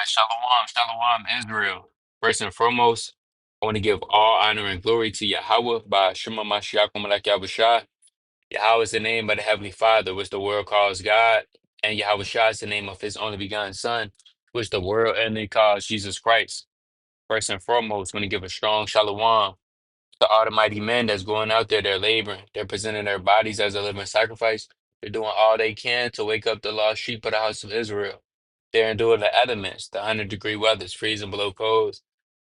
Shalom, shalom, Israel. First and foremost, I want to give all honor and glory to Yahweh by Shema Mashiach Malak Yahushua. Yahweh is the name of the Heavenly Father, which the world calls God, and Yahushua is the name of His only begotten Son, which the world only calls Jesus Christ. First and foremost, I want to give a strong shalom to all the mighty men that's going out there, they're laboring, they're presenting their bodies as a living sacrifice. They're doing all they can to wake up the lost sheep of the house of Israel. They're enduring the elements, the 100-degree weathers, freezing below codes,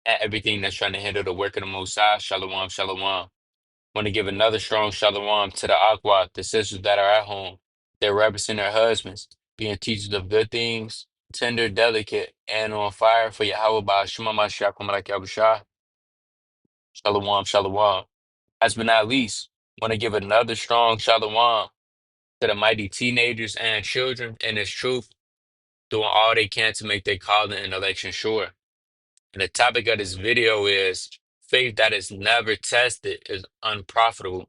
and everything that's trying to hinder the work of the Most High. Shalom, shalom. Want to give another strong shalom to the Aqua, the sisters that are at home. They're representing their husbands, being teachers of good things, tender, delicate, and on fire for Yahweh by Shema Mashiach Malak Yahushua. Shalom, shalom. Last but not least, want to give another strong shalom to the mighty teenagers and children in this truth, doing all they can to make their calling and election sure. And the topic of this video is faith that is never tested is unprofitable,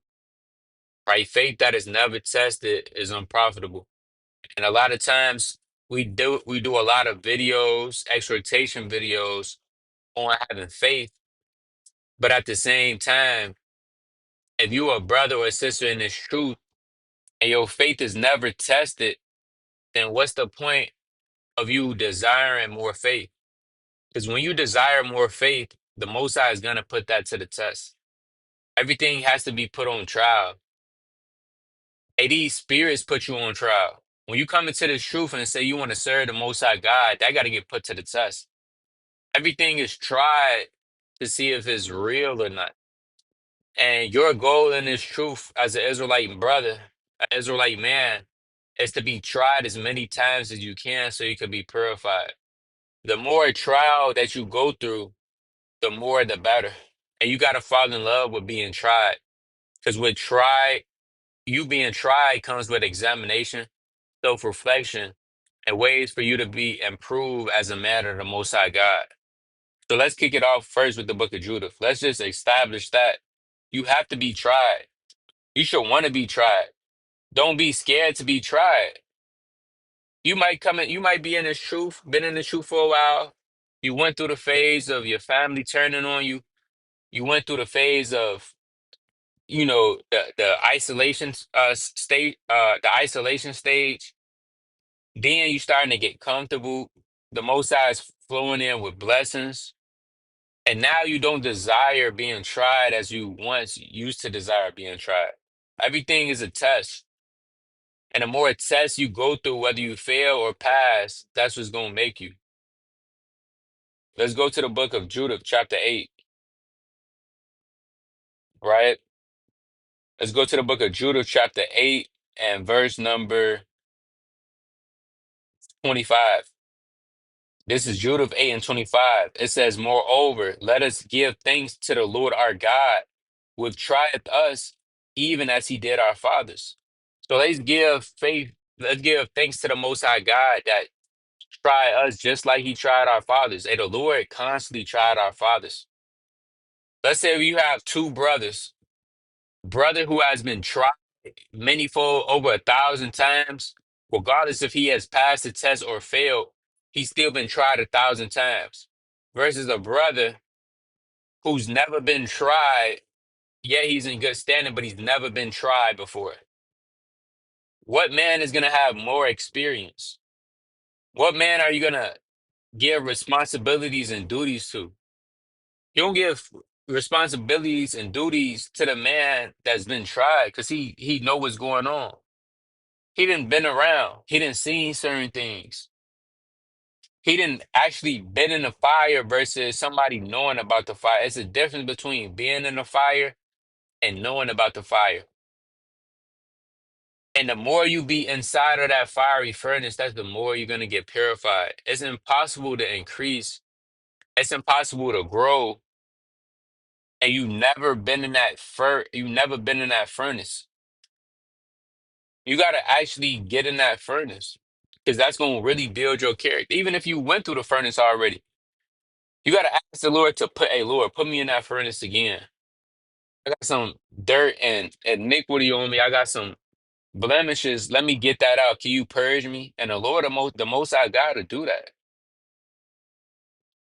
right? Faith that is never tested is unprofitable. And a lot of times we do a lot of videos, exhortation videos on having faith, but at the same time, if you a brother or sister in this truth and your faith is never tested, then what's the point of you desiring more faith? Because when you desire more faith, the Most High is going to put that to the test. Everything has to be put on trial. Hey, these spirits put you on trial. When you come into this truth and say you want to serve the Most High God, that got to get put to the test. Everything is tried to see if it's real or not. And your goal in this truth as an Israelite brother, an Israelite man, is to be tried as many times as you can so you can be purified. The more trial that you go through, the more the better. And you got to fall in love with being tried. Because you being tried comes with examination, self-reflection, and ways for you to be improved as a man of the Most High God. So let's kick it off first with the book of Judith. Let's just establish that you have to be tried. You should want to be tried. Don't be scared to be tried. You might be in this truth, been in the truth for a while. You went through the phase of your family turning on you. You went through the phase of, the isolation state, the isolation stage. Then you starting to get comfortable. The Most High is flowing in with blessings. And now you don't desire being tried as you once used to desire being tried. Everything is a test. And the more tests you go through, whether you fail or pass, that's what's going to make you. Let's go to the book of Judith, chapter 8, right? Let's go to the book of Judith, chapter 8, and verse number 25. This is Judith 8 and 25. It says, "Moreover, let us give thanks to the Lord our God, which trieth us, even as he did our fathers." So let's give thanks to the Most High God that tried us just like he tried our fathers. And the Lord constantly tried our fathers. Let's say you have two brothers, brother who has been tried manyfold over 1,000 times, regardless if he has passed the test or failed, he's still been tried 1,000 times. Versus a brother who's never been tried, yet he's in good standing, but he's never been tried before. What man is going to have more experience? What man are you going to give responsibilities and duties to? You don't give responsibilities and duties to the man that's been tried because he know what's going on. He didn't been around. He didn't seen certain things. He didn't actually been in the fire versus somebody knowing about the fire. It's a difference between being in the fire and knowing about the fire. And the more you be inside of that fiery furnace, that's the more you're gonna get purified. It's impossible to increase. It's impossible to grow, and you never been in that furnace. You gotta actually get in that furnace because that's gonna really build your character. Even if you went through the furnace already, you gotta ask the Lord to hey Lord, put me in that furnace again. I got some dirt and iniquity on me. I got some blemishes. Let me get that out. Can you purge me? And the Lord, the most High God, to do that.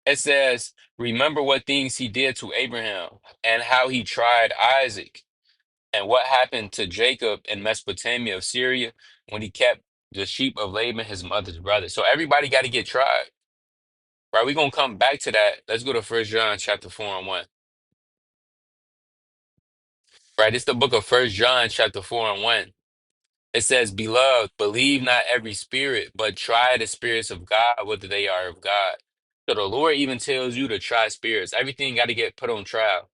It says, remember what things he did to Abraham and how he tried Isaac and what happened to Jacob in Mesopotamia of Syria when he kept the sheep of Laban, his mother's brother. So everybody got to get tried, right? We're going to come back to that. Let's go to First John chapter 4 and 1, right? It's the book of First John chapter 4 and 1. It says, beloved, believe not every spirit, but try the spirits of God, whether they are of God. So the Lord even tells you to try spirits. Everything got to get put on trial.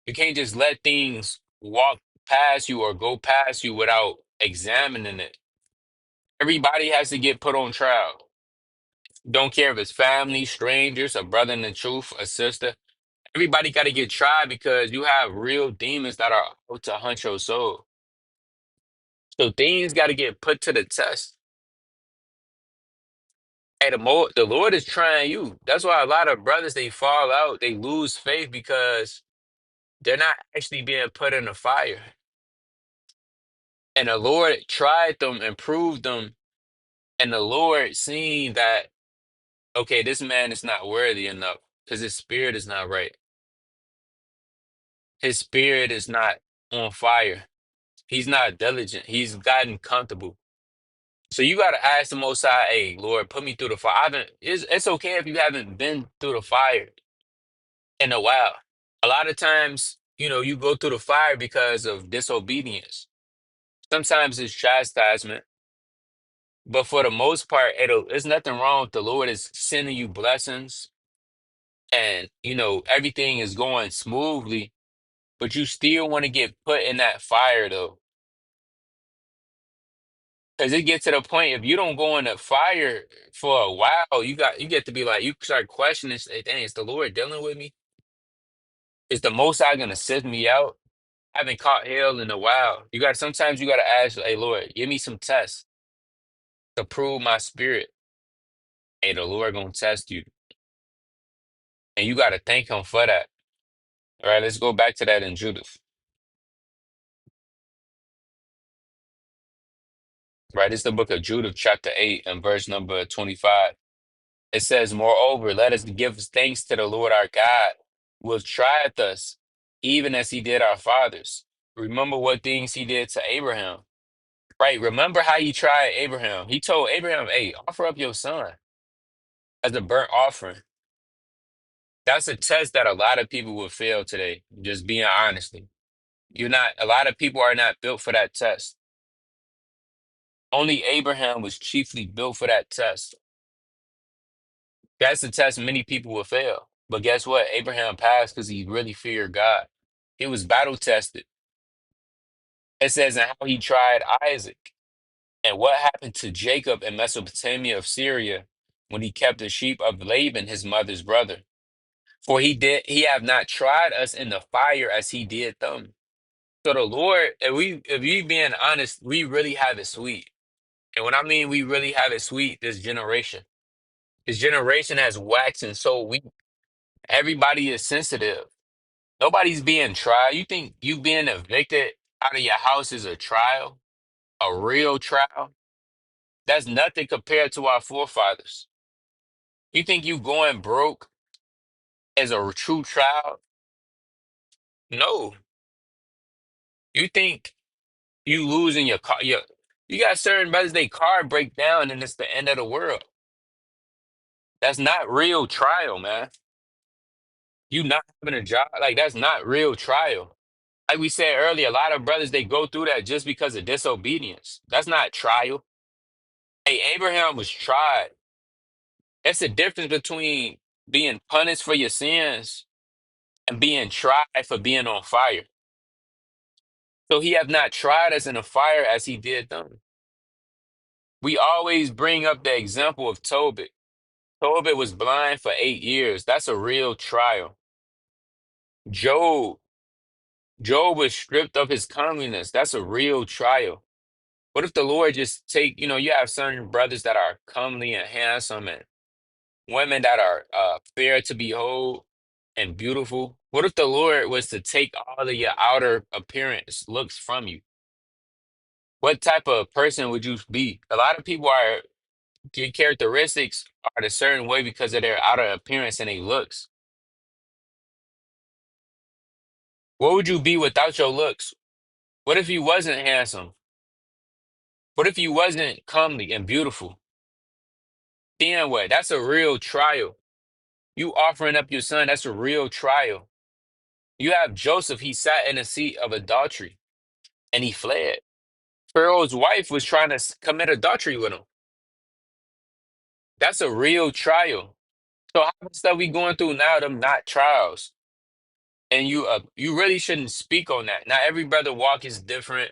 You can't just let things walk past you or go past you without examining it. Everybody has to get put on trial. Don't care if it's family, strangers, a brother in the truth, a sister. Everybody got to get tried because you have real demons that are out to hunt your soul. So things got to get put to the test. Hey, the Lord is trying you. That's why a lot of brothers they fall out, they lose faith because they're not actually being put in the fire. And the Lord tried them and proved them. And the Lord seen that, okay, this man is not worthy enough because his spirit is not right. His spirit is not on fire. He's not diligent. He's gotten comfortable. So you got to ask the Most High, hey, Lord, put me through the fire. It's okay if you haven't been through the fire in a while. A lot of times, you go through the fire because of disobedience. Sometimes it's chastisement, but for the most part, there's nothing wrong with the Lord is sending you blessings and, everything is going smoothly, but you still want to get put in that fire though. Because it gets to the point if you don't go in the fire for a while, you get to be like you start questioning, say, dang, is the Lord dealing with me? Is the Most High gonna send me out? I haven't caught hell in a while. Sometimes you gotta ask, hey Lord, give me some tests to prove my spirit. Hey, the Lord gonna test you. And you gotta thank him for that. All right, let's go back to that in Judith. Right, it's the book of Judith, chapter 8, and verse number 25. It says, moreover, let us give thanks to the Lord our God, who has tried us, even as he did our fathers. Remember what things he did to Abraham. Right? Remember how he tried Abraham. He told Abraham, hey, offer up your son as a burnt offering. That's a test that a lot of people will fail today, just being honestly. A lot of people are not built for that test. Only Abraham was chiefly built for that test. That's the test many people will fail. But guess what? Abraham passed because he really feared God. He was battle tested. It says, and how he tried Isaac. And what happened to Jacob in Mesopotamia of Syria when he kept the sheep of Laban, his mother's brother. For he have not tried us in the fire as he did them. So the Lord, if we being honest, we really have it sweet. And when I mean we really have it sweet, this generation has waxed and so weak. Everybody is sensitive. Nobody's being tried. You think you being evicted out of your house is a trial, a real trial? That's nothing compared to our forefathers. You think you going broke is a true trial? No. You think you losing your car? You got certain brothers, they car break down and it's the end of the world. That's not real trial, man. You not having a job, like that's not real trial. Like we said earlier, a lot of brothers they go through that just because of disobedience. That's not trial. Hey, Abraham was tried. That's the difference between being punished for your sins and being tried for being on fire. So he have not tried us in a fire as he did them. We always bring up the example of Tobit. Tobit was blind for 8 years. That's a real trial. Job, Job was stripped of his comeliness. That's a real trial. What if the Lord just you have certain brothers that are comely and handsome and women that are fair to behold and beautiful? What if the Lord was to take all of your outer appearance looks from you? What type of person would you be? A lot of people are Your characteristics are a certain way because of their outer appearance and their looks. What would you be without your looks? What if you wasn't handsome? What if you wasn't comely and beautiful? Then what? That's a real trial. You offering up your son, that's a real trial. You have Joseph, he sat in a seat of adultery and he fled. Pharaoh's wife was trying to commit adultery with him. That's a real trial. So how much stuff we going through now, them not trials. And you really shouldn't speak on that. Not every brother walk is different.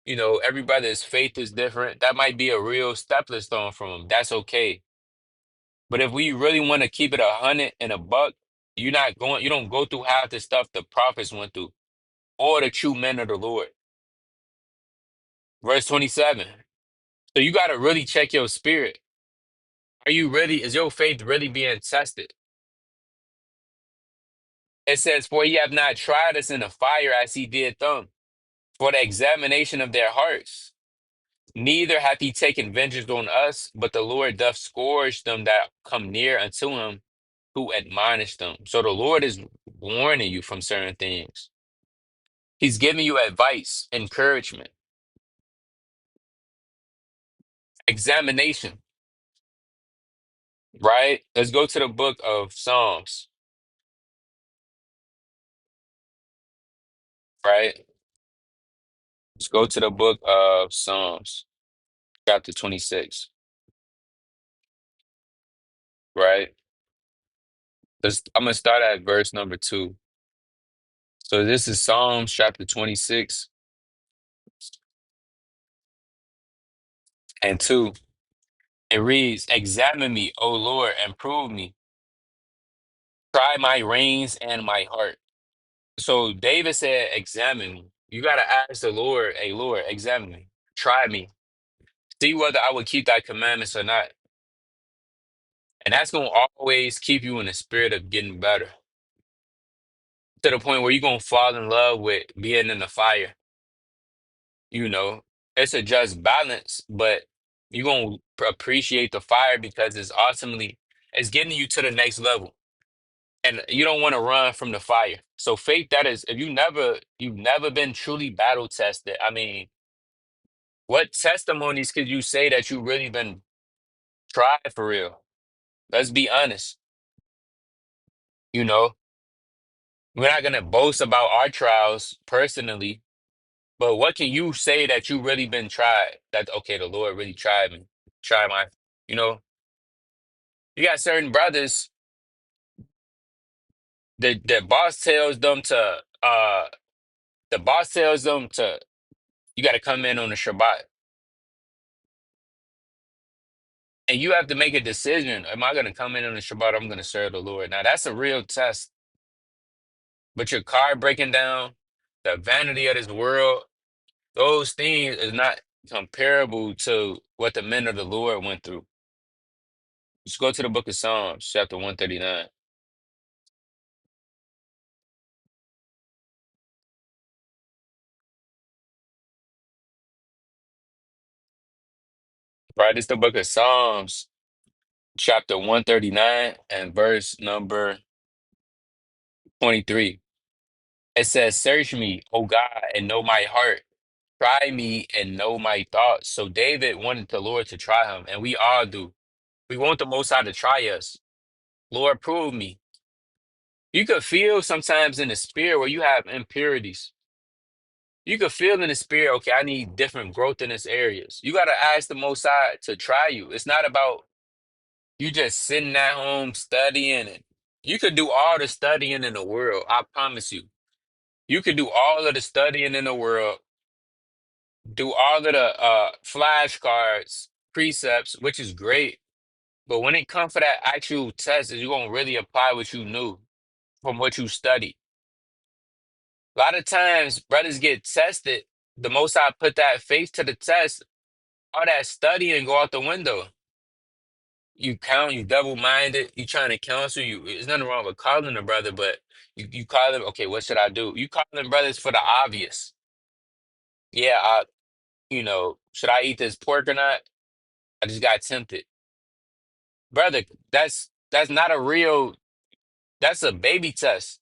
You know, every brother's faith is different. That might be a real stepping stone from him. That's okay. But if we really want to keep it 100 and a buck, you don't go through half the stuff the prophets went through or the true men of the Lord. Verse 27. So you got to really check your spirit. Is your faith really being tested? It says, for he have not tried us in the fire as he did them, for the examination of their hearts. Neither hath he taken vengeance on us, but the Lord doth scourge them that come near unto him who admonish them. So the Lord is warning you from certain things. He's giving you advice, encouragement, examination, right? Let's go to the book of Psalms, right? Let's go to the book of Psalms, chapter 26, right? I'm going to start at verse number 2. So this is Psalms chapter 26 and 2. It reads, examine me, O Lord, and prove me. Try my reins and my heart. So David said, examine me. You got to ask the Lord, hey, Lord, examine me. Try me. See whether I will keep thy commandments or not. And that's going to always keep you in the spirit of getting better to the point where you're going to fall in love with being in the fire. You know, it's a just balance, but you're going to appreciate the fire because it's getting you to the next level. And you don't want to run from the fire. So faith, that is, if you've never been truly battle tested. I mean, what testimonies could you say that you really been tried for real? Let's be honest. You know, we're not gonna boast about our trials personally, but what can you say that you really been tried? That okay, the Lord really tried me, tried my, you know, you got certain brothers that the boss tells them to you got to come in on the Shabbat. And you have to make a decision. Am I going to come in on the Shabbat? I'm going to serve the Lord. Now, that's a real test. But your car breaking down, the vanity of this world, those things is not comparable to what the men of the Lord went through. Let's go to the book of Psalms, chapter 139. Right? It's the book of Psalms, chapter 139 and verse number 23. It says, search me, O God, and know my heart. Try me and know my thoughts. So David wanted the Lord to try him, and we all do. We want the Most High to try us. Lord, prove me. You could feel sometimes in the spirit where you have impurities. You could feel in the spirit, okay, I need different growth in this areas. You got to ask the Most High to try you. It's not about you just sitting at home studying. And you could do all the studying in the world. I promise you. You could do all of the studying in the world, do all of the flashcards, precepts, which is great. But when it comes for that actual test, is you gonna really apply what you knew from what you studied. A lot of times, brothers get tested. The most I put that faith to the test, all that studying go out the window. You double-minded, you trying to counsel you. There's nothing wrong with calling a brother, but you call them, okay, what should I do? You call them brothers for the obvious. Yeah, should I eat this pork or not? I just got tempted. brother. That's not a real. That's a baby test.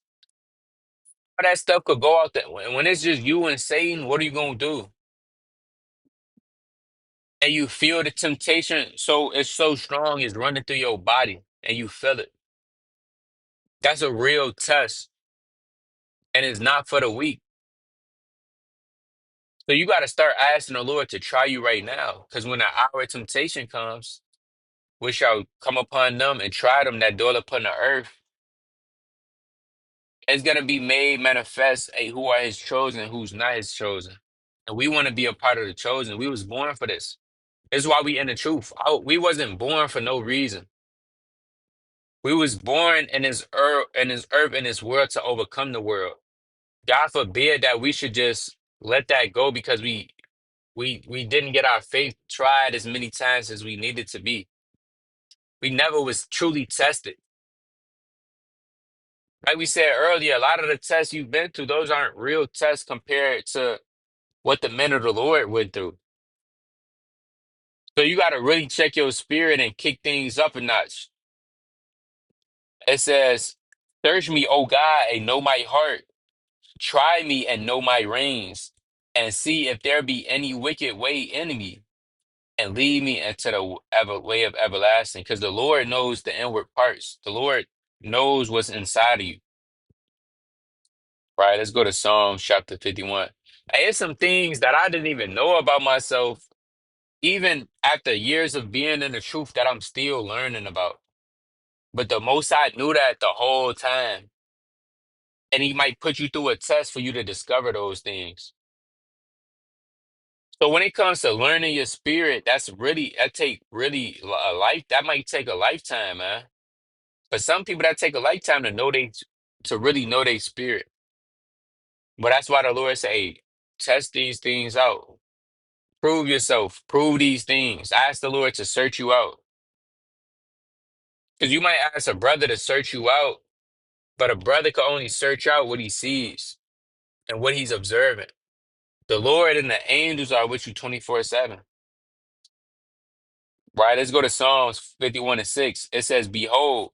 All that stuff could go out there. When it's just you and Satan, what are you gonna do? And you feel the temptation, so it's so strong, it's running through your body, and you feel it. That's a real test, and it's not for the weak. So you got to start asking the Lord to try you right now, because when the hour of temptation comes, which shall come upon them and try them that dwell upon the earth, it's gonna be made manifest who are His chosen, who's not His chosen, and we want to be a part of the chosen. We was born for this. This is why we in the truth. We wasn't born for no reason. We was born in this world to overcome the world. God forbid that we should just let that go because we didn't get our faith tried as many times as we needed to be. We never was truly tested. Like we said earlier, a lot of the tests you've been through, those aren't real tests compared to what the men of the Lord went through. So you got to really check your spirit and kick things up a notch. It says, "Search me, O God, and know my heart. Try me and know my reins, and see if there be any wicked way in me, and lead me into the way of everlasting." Because the Lord knows the inward parts. The Lord knows what's inside of you. Right? Let's go to Psalms chapter 51. Hey, it's some things that I didn't even know about myself, even after years of being in the truth that I'm still learning about. But the Most High knew that the whole time. And He might put you through a test for you to discover those things. So when it comes to learning your spirit, that take really a life. That might take a lifetime, man. For some people, that take a lifetime to really know their spirit. But that's why the Lord say, "Hey, test these things out. Prove yourself. Prove these things. Ask the Lord to search you out." Because you might ask a brother to search you out, but a brother can only search out what he sees and what he's observing. The Lord and the angels are with you 24/7. Right? Let's go to Psalms 51 and 6. It says, "Behold,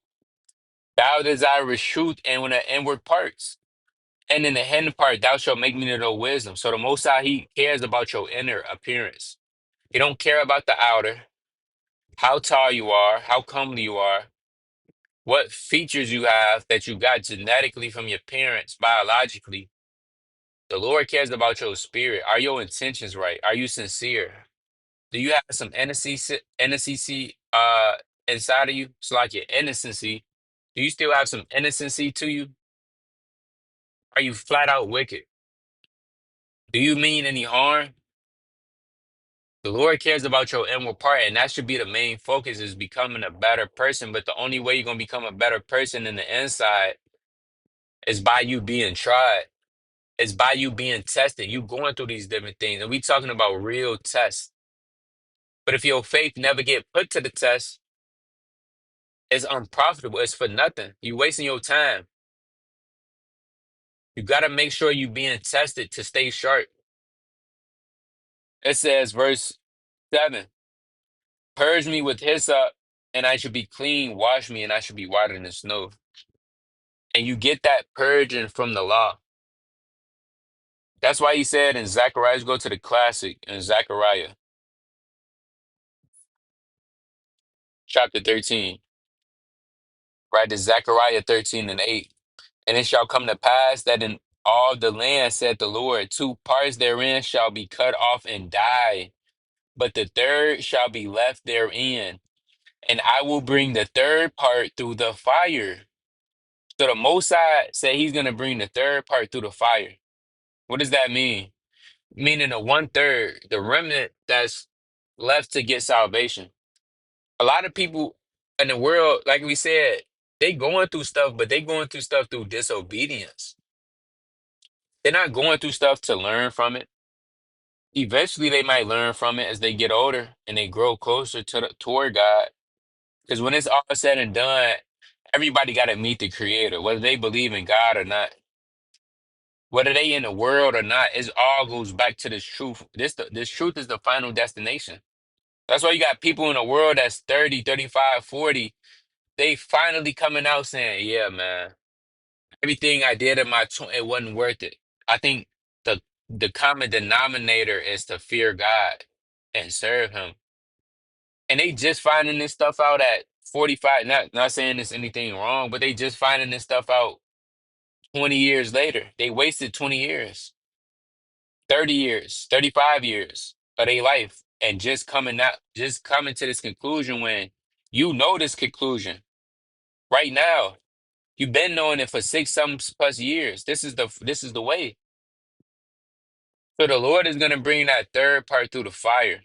thou desirest truth and in the inward parts, and in the hidden part thou shalt make me to know wisdom." So the Most High, He cares about your inner appearance. He don't care about the outer, how tall you are, how comely you are, what features you have that you got genetically from your parents, biologically. The Lord cares about your spirit. Are your intentions right? Are you sincere? Do you have some innocency inside of you? It's like your innocency. Do you still have some innocency to you? Are you flat out wicked? Do you mean any harm? The Lord cares about your inward part, and that should be the main focus is becoming a better person. But the only way you're gonna become a better person in the inside is by you being tried. It's by you being tested. You going through these different things. And we talking about real tests. But if your faith never get put to the test, it's unprofitable. It's for nothing. You wasting your time. You gotta make sure you being tested to stay sharp. It says, verse 7. "Purge me with hyssop, and I should be clean. Wash me, and I should be whiter than snow." And you get that purging from the law. That's why He said in Zechariah, go to the classic in Zechariah chapter 13, right? To Zechariah 13 and 8. "And it shall come to pass that in all the land, said the Lord, two parts therein shall be cut off and die, but the third shall be left therein. And I will bring the third part through the fire." So the Most High said He's going to bring the third part through the fire. What does that mean? Meaning the one third, the remnant that's left to get salvation. A lot of people in the world, like we said, they going through stuff, but they going through stuff through disobedience. They're not going through stuff to learn from it. Eventually, they might learn from it as they get older and they grow closer toward God. Because when it's all said and done, everybody got to meet the Creator, whether they believe in God or not. Whether they in the world or not, it all goes back to this truth. This truth is the final destination. That's why you got people in the world that's 30, 35, 40. They finally coming out saying, yeah, man, everything I did in my it wasn't worth it. I think the common denominator is to fear God and serve him. And they just finding this stuff out at 45. Not saying there's anything wrong, but they just finding this stuff out 20 years later. They wasted 20 years, 30 years, 35 years of their life and just coming to this conclusion when you know this conclusion right now. You've been knowing it for six some plus years. This is the way. So the Lord is gonna bring that third part through the fire.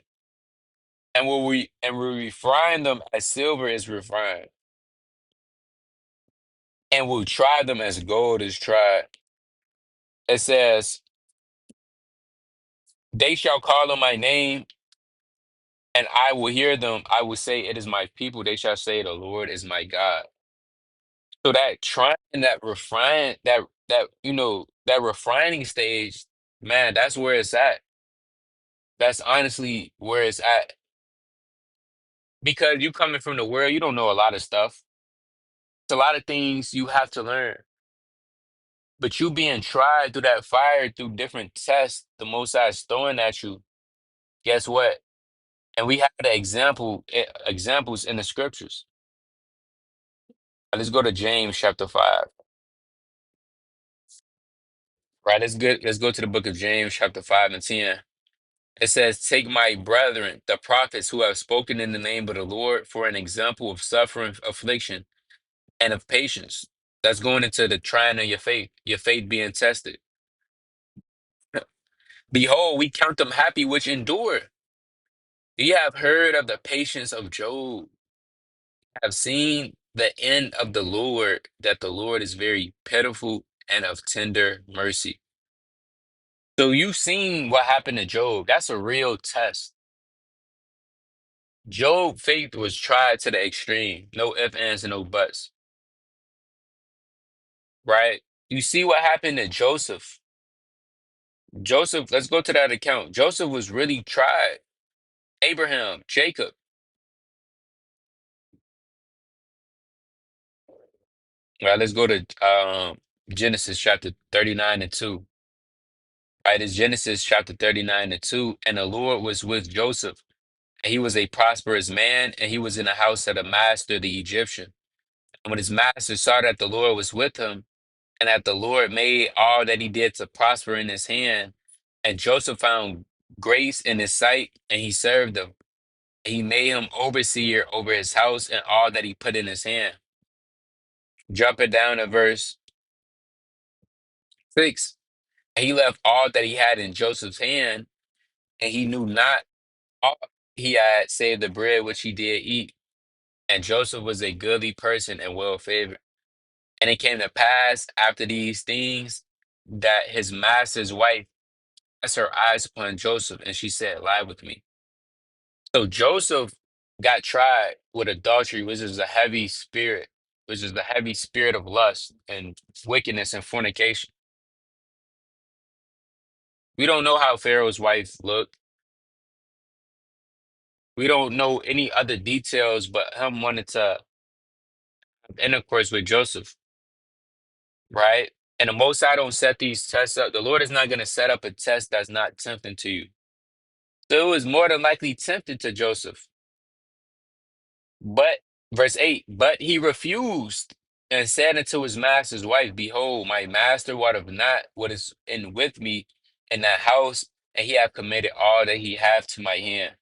And we refine them as silver is refined. And we'll try them as gold is tried. It says, they shall call on my name, and I will hear them. I will say, it is my people. They shall say, the Lord is my God. So that trying, that refine, that refining stage, man, that's where it's at. That's honestly where it's at. Because you coming from the world, you don't know a lot of stuff. It's a lot of things you have to learn. But you being tried through that fire, through different tests, the Most High is throwing at you. Guess what? And we have the examples in the scriptures. Let's go to James chapter 5. Right, let's good. Let's go to the book of James chapter 5 and 10. It says, take my brethren, the prophets who have spoken in the name of the Lord, for an example of suffering, affliction, and of patience. That's going into the trying of your faith being tested. Behold, we count them happy which endure. Ye have heard of the patience of Job, have seen the end of the Lord, that the Lord is very pitiful and of tender mercy. So you've seen what happened to Job. That's a real test. Job' faith was tried to the extreme. No ifs, ands, and no buts. Right? You see what happened to Joseph. Joseph, let's go to that account. Joseph was really tried. Abraham, Jacob. Right, let's go to Genesis chapter 39 and 2. Right, it's Genesis chapter 39 and 2. And the Lord was with Joseph, and he was a prosperous man, and he was in the house of the master, the Egyptian. And when his master saw that the Lord was with him, and that the Lord made all that he did to prosper in his hand, and Joseph found grace in his sight, and he served him. He made him overseer over his house and all that he put in his hand. Jumping down to verse 6. And he left all that he had in Joseph's hand, and he knew not all he had save the bread which he did eat. And Joseph was a goodly person and well favored. And it came to pass after these things that his master's wife cast her eyes upon Joseph, and she said, lie with me. So Joseph got tried with adultery, which is a heavy spirit, which is the heavy spirit of lust and wickedness and fornication. We don't know how Pharaoh's wife looked. We don't know any other details but him wanted to have intercourse with Joseph, right? And the Most High don't set these tests up. The Lord is not going to set up a test that's not tempting to you. So it was more than likely tempted to Joseph. But, verse 8, but he refused and said unto his master's wife, behold, my master wotteth not what is in with me in that house, and he hath committed all that he hath to my hand.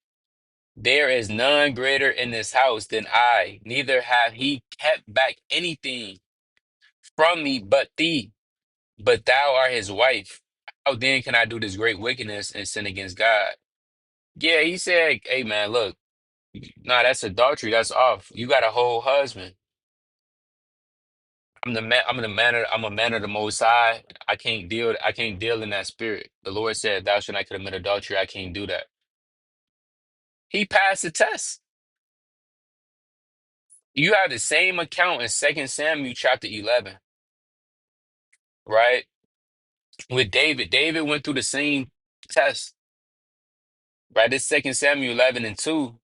There is none greater in this house than I, neither hath he kept back anything from me but thee. But thou art his wife. How then can I do this great wickedness and sin against God? Yeah, he said, hey man, look, nah, that's adultery. That's off. You got a whole husband. I'm a man of the Most High. I can't deal in that spirit. The Lord said, thou shalt not commit adultery. I can't do that. He passed the test. You have the same account in Second Samuel chapter 11, right? With David. David went through the same test, right? This Second Samuel 11 and 2.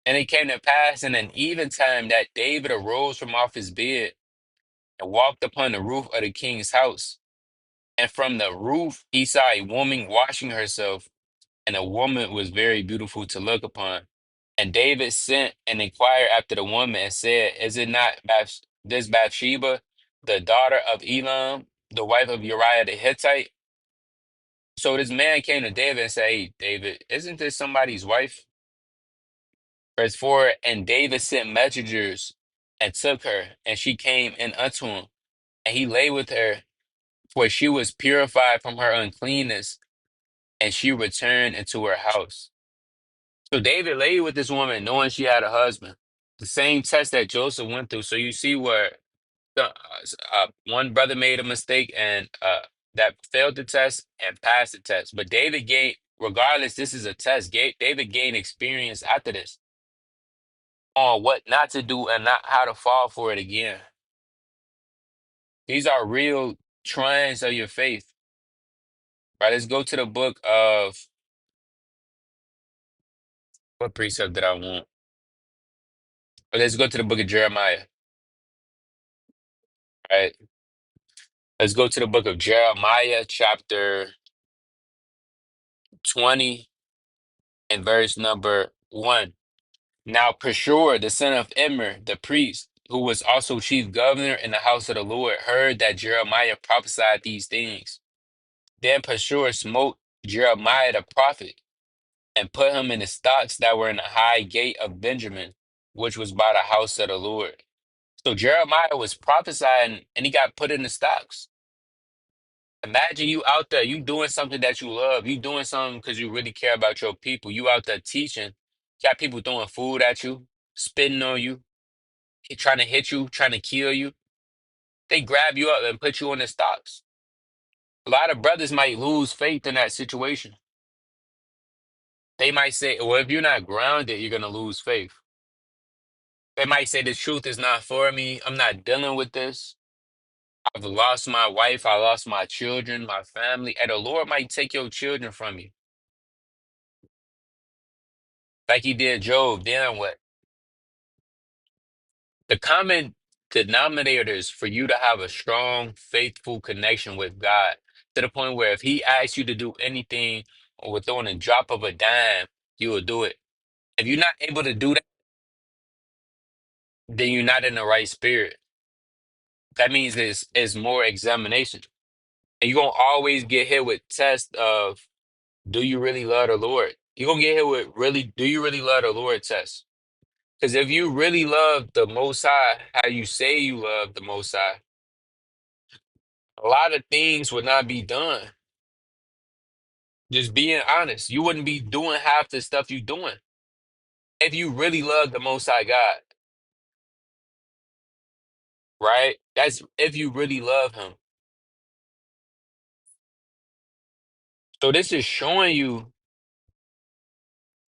And it came to pass in an eventime that David arose from off his bed and walked upon the roof of the king's house. And from the roof he saw a woman washing herself, and the woman was very beautiful to look upon. And David sent and inquired after the woman and said, is it not this Bathsheba, the daughter of Elam, the wife of Uriah the Hittite? So this man came to David and said, hey, David, isn't this somebody's wife? Verse 4, and David sent messengers and took her, and she came in unto him, and he lay with her, for she was purified from her uncleanness, and she returned into her house. So David lay with this woman knowing she had a husband. The same test that Joseph went through. So you see where one brother made a mistake and that failed the test and passed the test. But David gained, regardless, this is a test. David gained experience after this on what not to do and not how to fall for it again. These are real trials of your faith. Right? Let's go to the book of what precept did I want? Let's go to the book of Jeremiah. Right? Let's go to the book of Jeremiah, chapter 20 and verse number 1. Now Pashur, the son of Immer, the priest, who was also chief governor in the house of the Lord, heard that Jeremiah prophesied these things. Then Pashur smote Jeremiah the prophet and put him in the stocks that were in the high gate of Benjamin, which was by the house of the Lord. So Jeremiah was prophesying and he got put in the stocks. Imagine you out there, you doing something that you love. You doing something because you really care about your people. You out there teaching. Got people throwing food at you, spitting on you, trying to hit you, trying to kill you. They grab you up and put you on the stocks. A lot of brothers might lose faith in that situation. They might say, well, if you're not grounded, you're going to lose faith. They might say, the truth is not for me. I'm not dealing with this. I've lost my wife. I lost my children, my family. And the Lord might take your children from you. Like he did Job. Then what? The common denominators for you to have a strong, faithful connection with God to the point where if He asks you to do anything or within a drop of a dime, you will do it. If you're not able to do that, then you're not in the right spirit. That means it's more examination. And you're going to always get hit with tests of do you really love the Lord? You're going to get hit with really, do you really love the Lord test? Because if you really love the Most High, how you say you love the Most High, a lot of things would not be done. Just being honest, you wouldn't be doing half the stuff you're doing if you really love the Most High God, right? That's if you really love Him. So this is showing you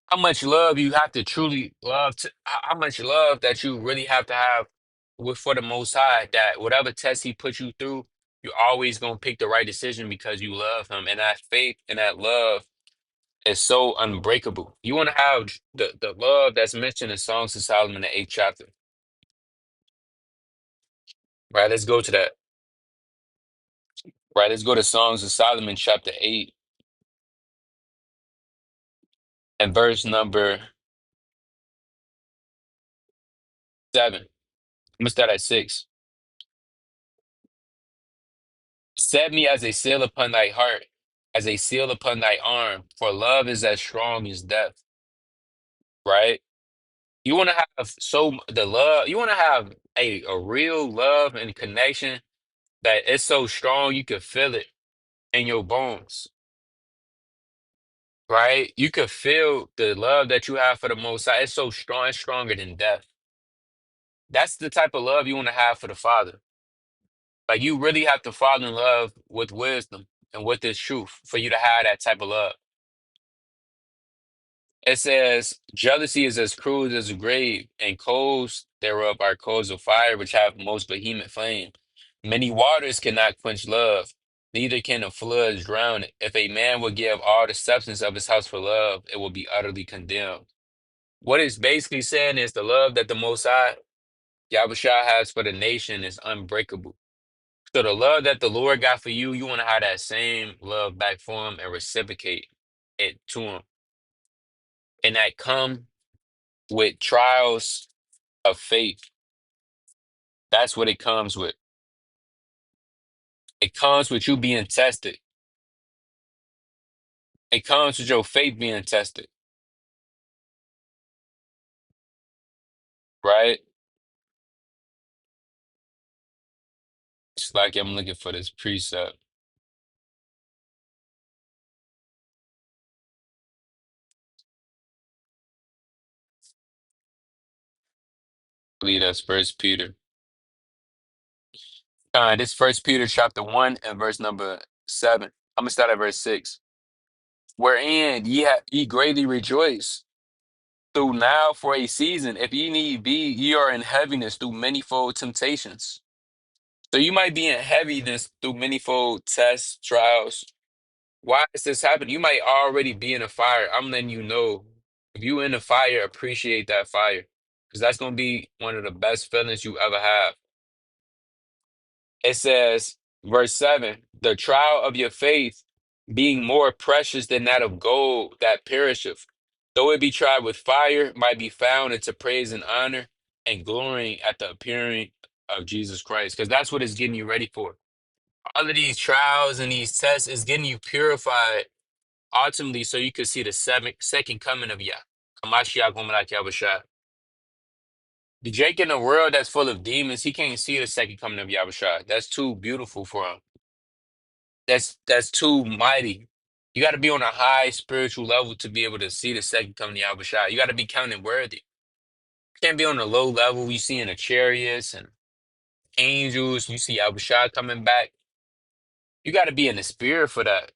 how much love you have to truly love, how much love that you really have to have with for the Most High. That whatever test He puts you through, you're always gonna pick the right decision because you love Him, and that faith and that love is so unbreakable. You want to have the love that's mentioned in Songs of Solomon, the eighth chapter. Right, let's go to that. Right, let's go to Songs of Solomon, chapter 8, and verse number 7. I'm gonna start at 6. Set me as a seal upon thy heart, as a seal upon thy arm, for love is as strong as death. Right? You want to have the love, you want to have a real love and connection that it's so strong you can feel it in your bones. Right? You could feel the love that you have for the Most High. It's so strong, it's stronger than death. That's the type of love you want to have for the Father. Like you really have to fall in love with wisdom and with this truth for you to have that type of love. It says, jealousy is as cruel as a grave, and coals thereof are coals of fire, which have most vehement flame. Many waters cannot quench love, neither can the floods drown it. If a man will give all the substance of his house for love, it will be utterly condemned. What it's basically saying is the love that the Most High Yahushua has for the nation is unbreakable. So the love that the Lord got for you, you want to have that same love back for him and reciprocate it to him. And that come with trials of faith. That's what it comes with. It comes with you being tested. It comes with your faith being tested, right? It's like I'm looking for this precept. I believe that's First Peter. This First Peter chapter 1 and verse number 7. I'm gonna start at verse 6. Wherein ye greatly rejoice through now for a season, if ye need be, ye are in heaviness through manifold temptations. So you might be in heaviness through manifold tests, trials. Why is this happening? You might already be in a fire. I'm letting you know. If you in the fire, appreciate that fire. Because that's gonna be one of the best feelings you ever have. It says, verse 7, the trial of your faith being more precious than that of gold that perisheth, though it be tried with fire, might be found into praise and honor and glorying at the appearing of Jesus Christ. Because that's what it's getting you ready for. All of these trials and these tests is getting you purified ultimately so you could see the second coming of Yah. Hamashiach Womalak Yahushua. The Jake in a world that's full of demons, he can't see the second coming of Yahushua. That's too beautiful for him. That's too mighty. You got to be on a high spiritual level to be able to see the second coming of Yahushua. You got to be counted worthy. You can't be on a low level. You see in the chariots and angels. You see Yahushua coming back. You got to be in the spirit for that.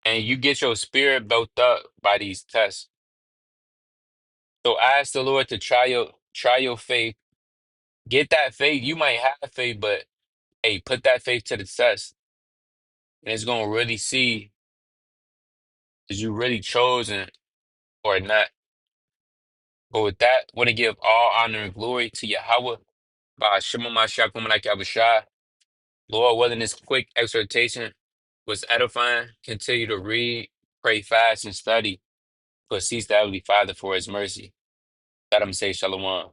And you get your spirit built up by these tests. So ask the Lord to try your faith. Get that faith. You might have faith, but hey, put that faith to the test. And it's gonna really see is you really chosen or not. But with that, want to give all honor and glory to Yahweh by Shema Mashiach like Yahushua. Lord, whether this quick exhortation was edifying, continue to read, pray fast, and study. But cease the Heavenly Father for his mercy. Let him say Shalom.